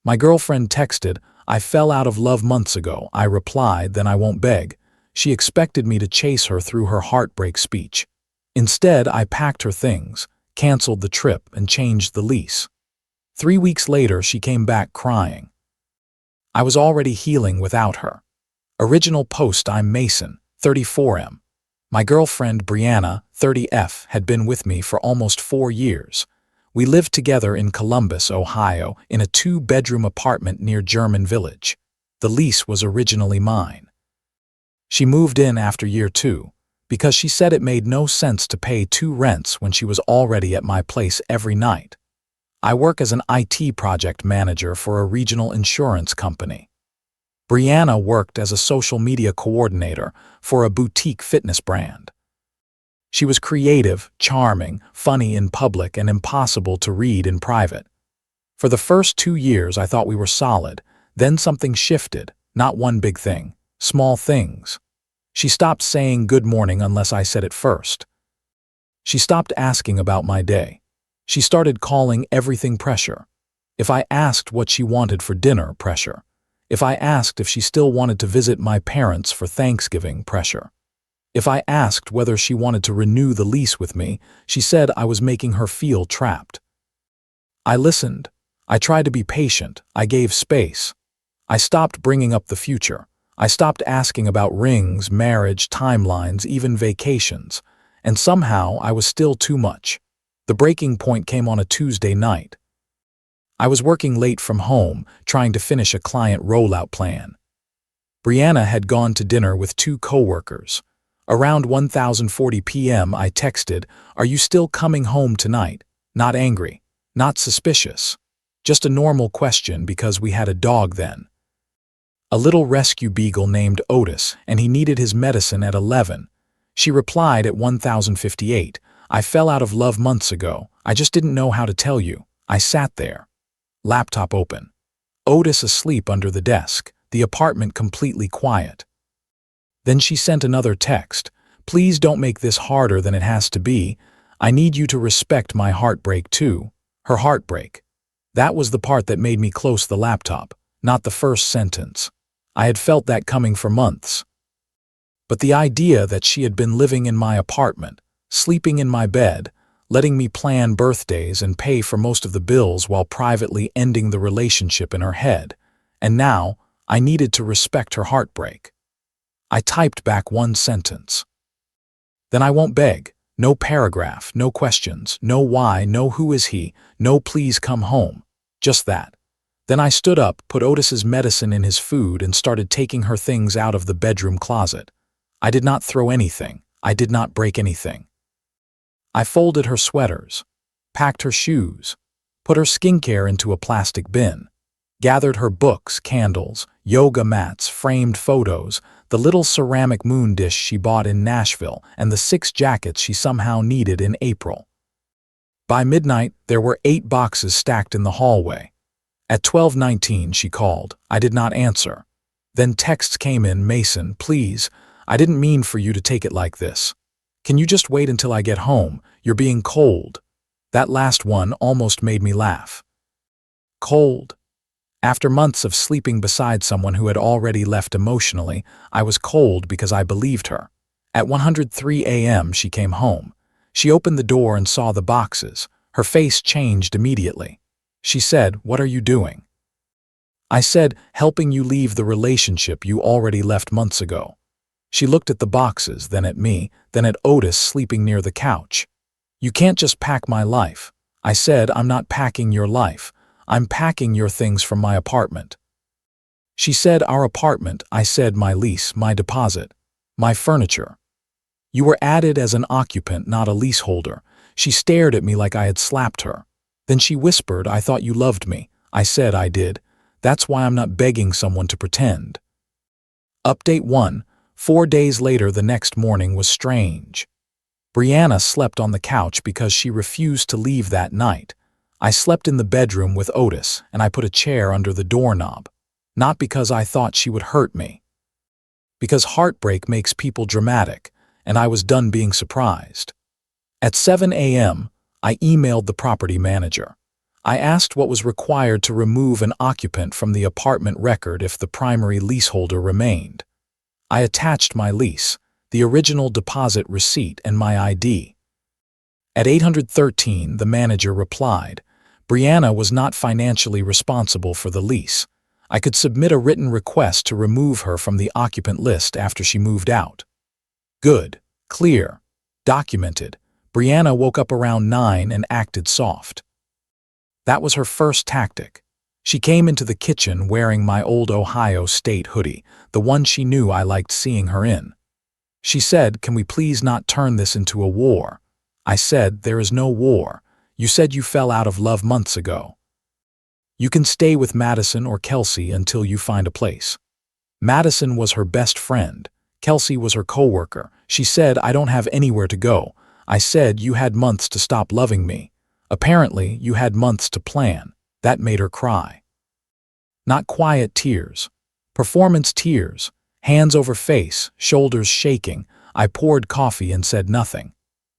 My girlfriend texted, "I fell out of love months ago." I replied, "Then I won't beg." She expected me to chase her through her heartbreak speech. Instead, I packed her things, canceled the trip, and changed the lease. 3 weeks later, she came back crying. I was already healing without her. Original post: I'm Mason, 34M. My girlfriend Brianna, 30F, had been with me for almost 4 years. We lived together in Columbus, Ohio, in a 2-bedroom apartment near German Village. The lease was originally mine. She moved in after year 2, because she said it made no sense to pay 2 rents when she was already at my place every night. I work as an IT project manager for a regional insurance company. Brianna worked as a social media coordinator for a boutique fitness brand. She was creative, charming, funny in public, and impossible to read in private. For the first 2 years, I thought we were solid. Then something shifted. Not one big thing. Small things. She stopped saying good morning unless I said it first. She stopped asking about my day. She started calling everything pressure. If I asked what she wanted for dinner, pressure. If I asked if she still wanted to visit my parents for Thanksgiving, pressure. If I asked whether she wanted to renew the lease with me, she said I was making her feel trapped. I listened. I tried to be patient. I gave space. I stopped bringing up the future. I stopped asking about rings, marriage, timelines, even vacations. And somehow I was still too much. The breaking point came on a Tuesday night. I was working late from home, trying to finish a client rollout plan. Brianna had gone to dinner with 2 coworkers. Around 10:40 p.m. I texted, "Are you still coming home tonight?" Not angry, not suspicious. Just a normal question because we had a dog then. A little rescue beagle named Otis, and he needed his medicine at 11. She replied at 10:58, "I fell out of love months ago. I just didn't know how to tell you." I sat there. Laptop open. Otis asleep under the desk, the apartment completely quiet. Then she sent another text. "Please don't make this harder than it has to be. I need you to respect my heartbreak too." Her heartbreak. That was the part that made me close the laptop, not the first sentence. I had felt that coming for months. But the idea that she had been living in my apartment, sleeping in my bed, letting me plan birthdays and pay for most of the bills while privately ending the relationship in her head, and now I needed to respect her heartbreak. I typed back one sentence. "Then I won't beg. No paragraph, no questions, no why, no who is he, no please come home. Just that." Then I stood up, put Otis's medicine in his food, and started taking her things out of the bedroom closet. I did not throw anything. I did not break anything. I folded her sweaters, packed her shoes, put her skincare into a plastic bin, gathered her books, candles, yoga mats, framed photos, the little ceramic moon dish she bought in Nashville, and the 6 jackets she somehow needed in April. By midnight, there were 8 boxes stacked in the hallway. At 12:19, she called. I did not answer. Then texts came in, "Mason, please, I didn't mean for you to take it like this. Can you just wait until I get home? You're being cold." That last one almost made me laugh. Cold. After months of sleeping beside someone who had already left emotionally, I was cold because I believed her. At 103 a.m. she came home. She opened the door and saw the boxes. Her face changed immediately. She said, "What are you doing?" I said, "Helping you leave the relationship you already left months ago." She looked at the boxes, then at me, then at Otis sleeping near the couch. "You can't just pack my life." I said, "I'm not packing your life. I'm packing your things from my apartment." She said, "Our apartment." I said, "My lease, my deposit, my furniture." "You were added as an occupant, not a leaseholder." She stared at me like I had slapped her. Then she whispered, "I thought you loved me." I said, "I did. That's why I'm not begging someone to pretend." Update 1. 4 days later, the next morning was strange. Brianna slept on the couch because she refused to leave that night. I slept in the bedroom with Otis, and I put a chair under the doorknob. Not because I thought she would hurt me. Because heartbreak makes people dramatic, and I was done being surprised. At 7 a.m., I emailed the property manager. I asked what was required to remove an occupant from the apartment record if the primary leaseholder remained. I attached my lease, the original deposit receipt, and my ID. At 813, the manager replied, Brianna was not financially responsible for the lease. I could submit a written request to remove her from the occupant list after she moved out. Good, clear, documented. Brianna woke up around 9 and acted soft. That was her first tactic. She came into the kitchen wearing my old Ohio State hoodie, the one she knew I liked seeing her in. She said, "Can we please not turn this into a war?" I said, "There is no war. You said you fell out of love months ago. You can stay with Madison or Kelsey until you find a place." Madison was her best friend. Kelsey was her coworker. She said, "I don't have anywhere to go." I said, "You had months to stop loving me. Apparently, you had months to plan." That made her cry. Not quiet tears. Performance tears. Hands over face, shoulders shaking. I poured coffee and said nothing.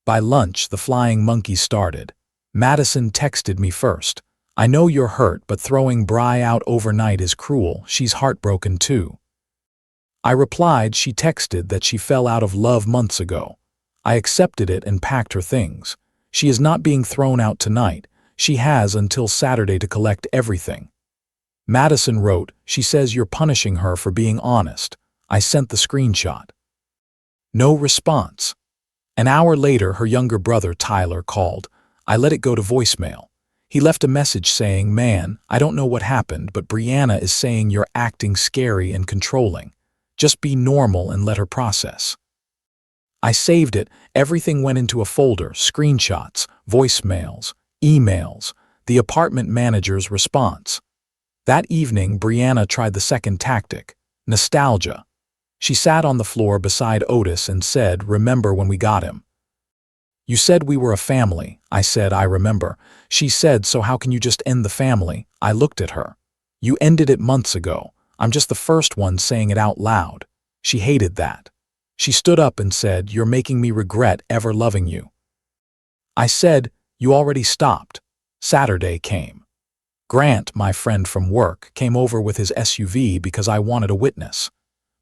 By lunch, the flying monkeys started. Madison texted me first. "I know you're hurt, but throwing Bri out overnight is cruel. She's heartbroken too." I replied she texted that she fell out of love months ago. I accepted it and packed her things. She is not being thrown out tonight. She has until Saturday to collect everything. Madison wrote, "She says you're punishing her for being honest." I sent the screenshot. No response. An hour later, her younger brother, Tyler, called. I let it go to voicemail. He left a message saying, "Man, I don't know what happened, but Brianna is saying you're acting scary and controlling. Just be normal and let her process." I saved it. Everything went into a folder: screenshots, voicemails, emails, the apartment manager's response. That evening, Brianna tried the second tactic: nostalgia. She sat on the floor beside Otis and said, "Remember when we got him?" "You said we were a family." I said, "I remember." She said, "So how can you just end the family?" I looked at her. "You ended it months ago. I'm just the first one saying it out loud." She hated that. She stood up and said, "You're making me regret ever loving you." I said, "You already stopped." Saturday came. Grant, my friend from work, came over with his SUV because I wanted a witness.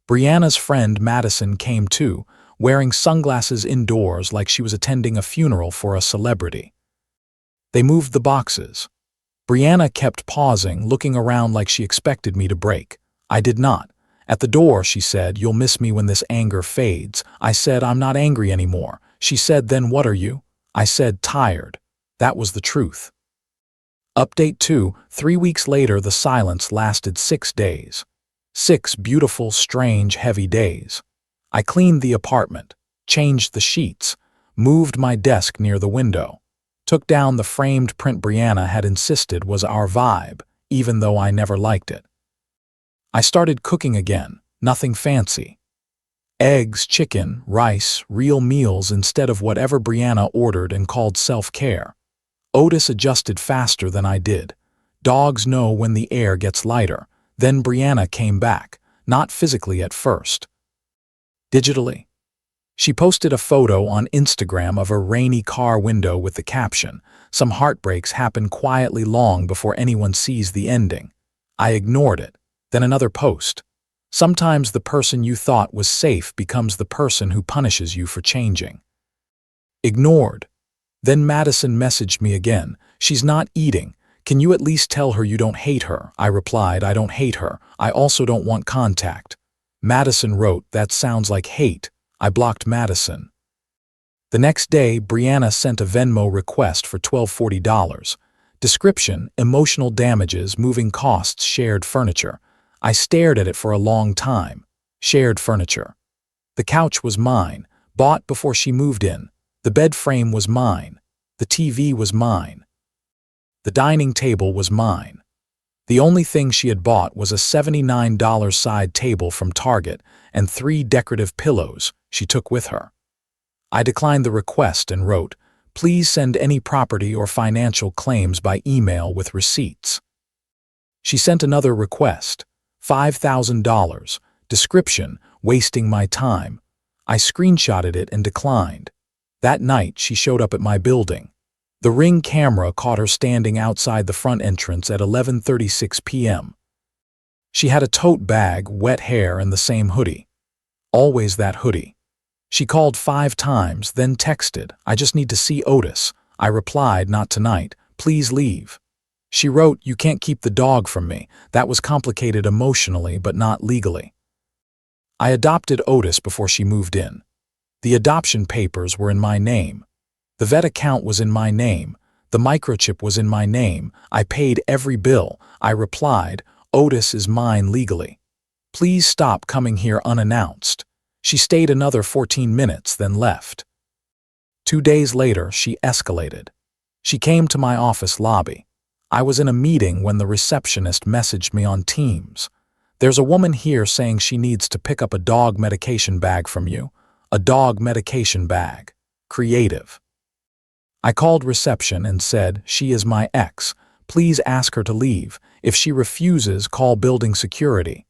Brianna's friend Madison came too, wearing sunglasses indoors like she was attending a funeral for a celebrity. They moved the boxes. Brianna kept pausing, looking around like she expected me to break. I did not. At the door, she said, "You'll miss me when this anger fades." I said, "I'm not angry anymore." She said, "Then what are you?" I said, "Tired." That was the truth. Update 2. 3 weeks later, the silence lasted 6 days. 6 beautiful, strange, heavy days. I cleaned the apartment, changed the sheets, moved my desk near the window, took down the framed print Brianna had insisted was our vibe, even though I never liked it. I started cooking again, nothing fancy. Eggs, chicken, rice, real meals instead of whatever Brianna ordered and called self-care. Otis adjusted faster than I did. Dogs know when the air gets lighter. Then Brianna came back, not physically at first. Digitally. She posted a photo on Instagram of a rainy car window with the caption, "Some heartbreaks happen quietly long before anyone sees the ending." I ignored it. Then another post. "Sometimes the person you thought was safe becomes the person who punishes you for changing." Ignored. Then Madison messaged me again. "She's not eating. Can you at least tell her you don't hate her?" I replied, "I don't hate her. I also don't want contact." Madison wrote, "That sounds like hate." I blocked Madison. The next day, Brianna sent a Venmo request for $1240. Description: emotional damages, moving costs, shared furniture. I stared at it for a long time. Shared furniture. The couch was mine, bought before she moved in. The bed frame was mine. The TV was mine. The dining table was mine. The only thing she had bought was a $79 side table from Target and 3 decorative pillows she took with her. I declined the request and wrote, "Please send any property or financial claims by email with receipts." She sent another request, $5,000. Description: wasting my time. I screenshotted it and declined. That night, she showed up at my building. The Ring camera caught her standing outside the front entrance at 11:36 p.m. She had a tote bag, wet hair, and the same hoodie. Always that hoodie. She called 5 times, then texted, "I just need to see Otis." I replied, "Not tonight. Please leave." She wrote, "You can't keep the dog from me." That was complicated emotionally, but not legally. I adopted Otis before she moved in. The adoption papers were in my name. The vet account was in my name. The microchip was in my name. I paid every bill. I replied, "Otis is mine legally. Please stop coming here unannounced." She stayed another 14 minutes, then left. 2 days later, she escalated. She came to my office lobby. I was in a meeting when the receptionist messaged me on Teams. "There's a woman here saying she needs to pick up a dog medication bag from you." A dog medication bag. Creative. I called reception and said, "She is my ex. Please ask her to leave. If she refuses, call building security."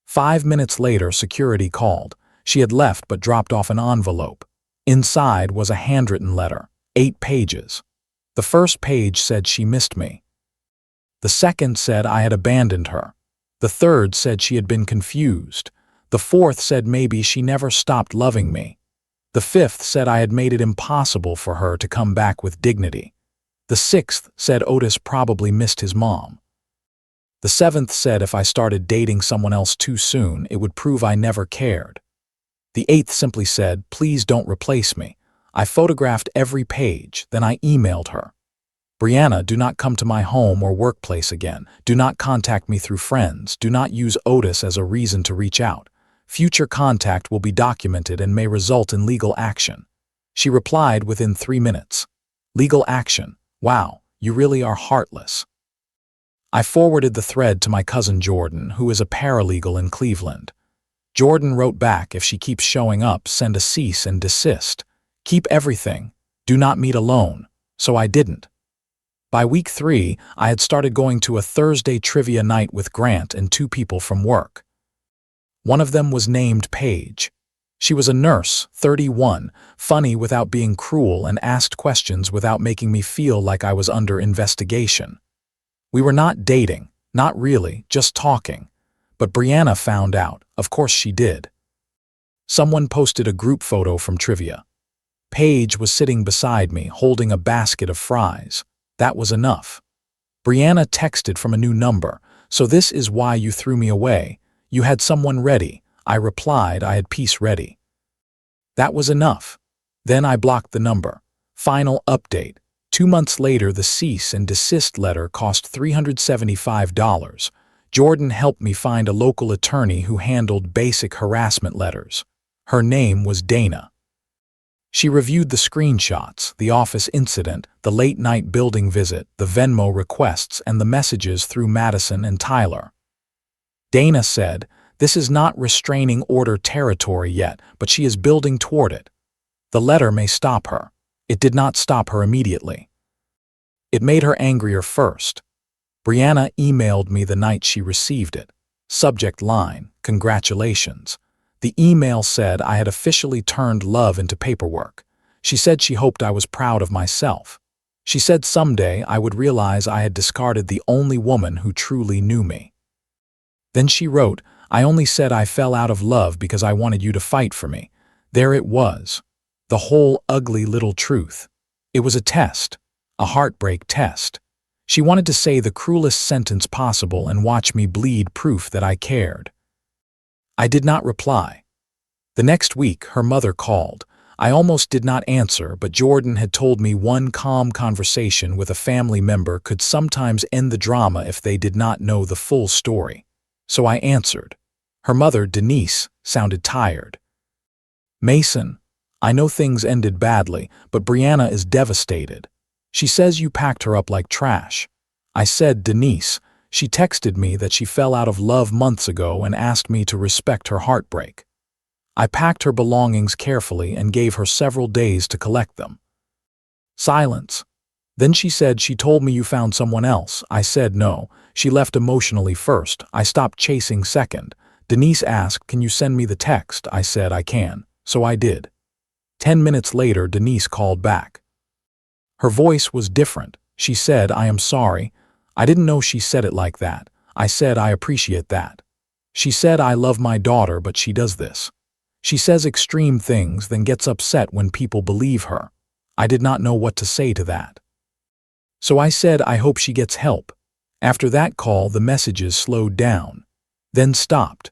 5 minutes later, security called. She had left but dropped off an envelope. Inside was a handwritten letter, 8 pages. The first page said she missed me. The second said I had abandoned her. The third said she had been confused. The fourth said maybe she never stopped loving me. The fifth said I had made it impossible for her to come back with dignity. The sixth said Otis probably missed his mom. The seventh said if I started dating someone else too soon, it would prove I never cared. The eighth simply said, "Please don't replace me." I photographed every page, then I emailed her. "Brianna, do not come to my home or workplace again. Do not contact me through friends. Do not use Otis as a reason to reach out. Future contact will be documented and may result in legal action." She replied within 3 minutes. "Legal action? Wow, you really are heartless." I forwarded the thread to my cousin Jordan, who is a paralegal in Cleveland. Jordan wrote back, "If she keeps showing up, send a cease and desist. Keep everything. Do not meet alone." So I didn't. By week 3, I had started going to a Thursday trivia night with Grant and 2 people from work. One of them was named Paige. She was a nurse, 31, funny without being cruel, and asked questions without making me feel like I was under investigation. We were not dating, not really, just talking. But Brianna found out. Of course she did. Someone posted a group photo from trivia. Paige was sitting beside me, holding a basket of fries. That was enough. Brianna texted from a new number, "So this is why you threw me away. You had someone ready." I replied I had peace ready. That was enough. Then I blocked the number. Final update. 2 months later, the cease and desist letter cost $375. Jordan helped me find a local attorney who handled basic harassment letters. Her name was Dana. She reviewed the screenshots, the office incident, the late-night building visit, the Venmo requests, and the messages through Madison and Tyler. Dana said, "This is not restraining order territory yet, but she is building toward it. The letter may stop her." It did not stop her immediately. It made her angrier first. Brianna emailed me the night she received it. Subject line, "Congratulations." The email said I had officially turned love into paperwork. She said she hoped I was proud of myself. She said someday I would realize I had discarded the only woman who truly knew me. Then she wrote, "I only said I fell out of love because I wanted you to fight for me." There it was. The whole ugly little truth. It was a test. A heartbreak test. She wanted to say the cruelest sentence possible and watch me bleed proof that I cared. I did not reply. The next week, her mother called. I almost did not answer, but Jordan had told me one calm conversation with a family member could sometimes end the drama if they did not know the full story. So I answered. Her mother, Denise, sounded tired. "Mason, I know things ended badly, but Brianna is devastated. She says you packed her up like trash." I said, "Denise, she texted me that she fell out of love months ago and asked me to respect her heartbreak. I packed her belongings carefully and gave her several days to collect them." Silence. Then she said, "She told me you found someone else." I said no. She left emotionally first. I stopped chasing second. Denise asked, "Can you send me the text?" I said I can. So I did. 10 minutes later, Denise called back. Her voice was different. She said, "I am sorry." I didn't know she said it like that. I said, "I appreciate that." She said, "I love my daughter, but she does this. She says extreme things, then gets upset when people believe her." I did not know what to say to that. So I said, "I hope she gets help." After that call, the messages slowed down, then stopped.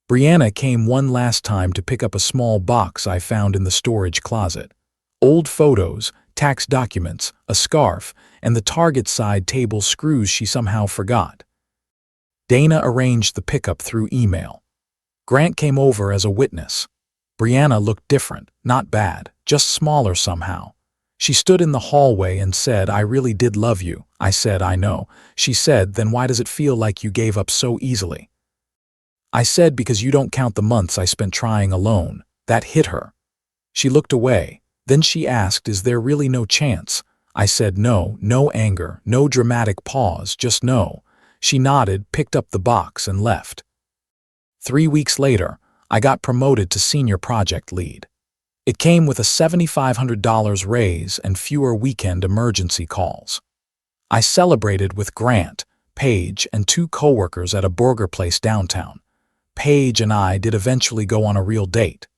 Brianna came one last time to pick up a small box I found in the storage closet. Old photos, tax documents, a scarf, and the Target side table screws she somehow forgot. Dana arranged the pickup through email. Grant came over as a witness. Brianna looked different, not bad, just smaller somehow. She stood in the hallway and said, "I really did love you." I said, "I know." She said, "Then why does it feel like you gave up so easily?" I said, "Because you don't count the months I spent trying alone." That hit her. She looked away. Then she asked, "Is there really no chance?" I said, "No, no anger, no dramatic pause, just no." She nodded, picked up the box, and left. 3 weeks later, I got promoted to senior project lead. It came with a $7,500 raise and fewer weekend emergency calls. I celebrated with Grant, Paige, and 2 coworkers at a burger place downtown. Paige and I did eventually go on a real date.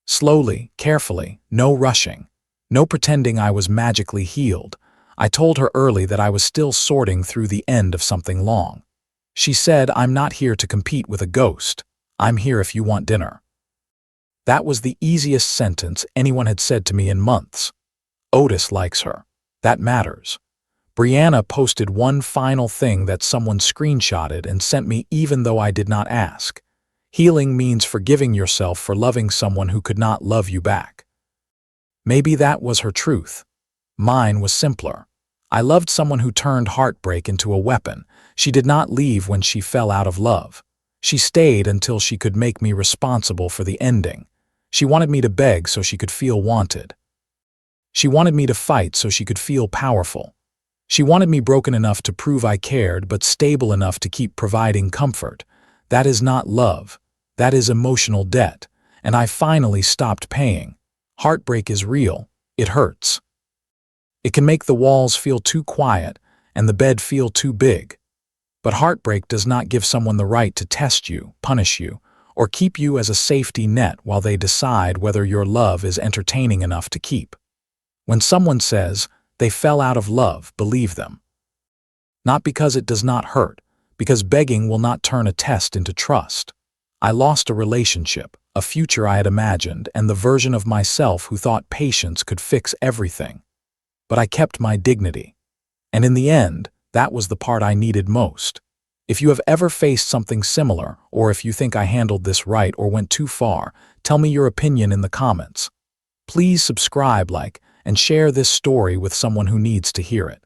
Slowly, carefully, no rushing, no pretending I was magically healed. I told her early that I was still sorting through the end of something long. She said, "I'm not here to compete with a ghost. I'm here if you want dinner." That was the easiest sentence anyone had said to me in months. Otis likes her. That matters. Brianna posted one final thing that someone screenshotted and sent me even though I did not ask. Healing means forgiving yourself for loving someone who could not love you back. Maybe that was her truth. Mine was simpler. I loved someone who turned heartbreak into a weapon. She did not leave when she fell out of love. She stayed until she could make me responsible for the ending. She wanted me to beg so she could feel wanted. She wanted me to fight so she could feel powerful. She wanted me broken enough to prove I cared, but stable enough to keep providing comfort. That is not love. That is emotional debt. And I finally stopped paying. Heartbreak is real. It hurts. It can make the walls feel too quiet and the bed feel too big. But heartbreak does not give someone the right to test you, punish you, or keep you as a safety net while they decide whether your love is entertaining enough to keep. When someone says they fell out of love, believe them. Not because it does not hurt, because begging will not turn a test into trust. I lost a relationship, a future I had imagined, and the version of myself who thought patience could fix everything. But I kept my dignity. And in the end, that was the part I needed most. If you have ever faced something similar, or if you think I handled this right or went too far, tell me your opinion in the comments. Please subscribe, like, and share this story with someone who needs to hear it.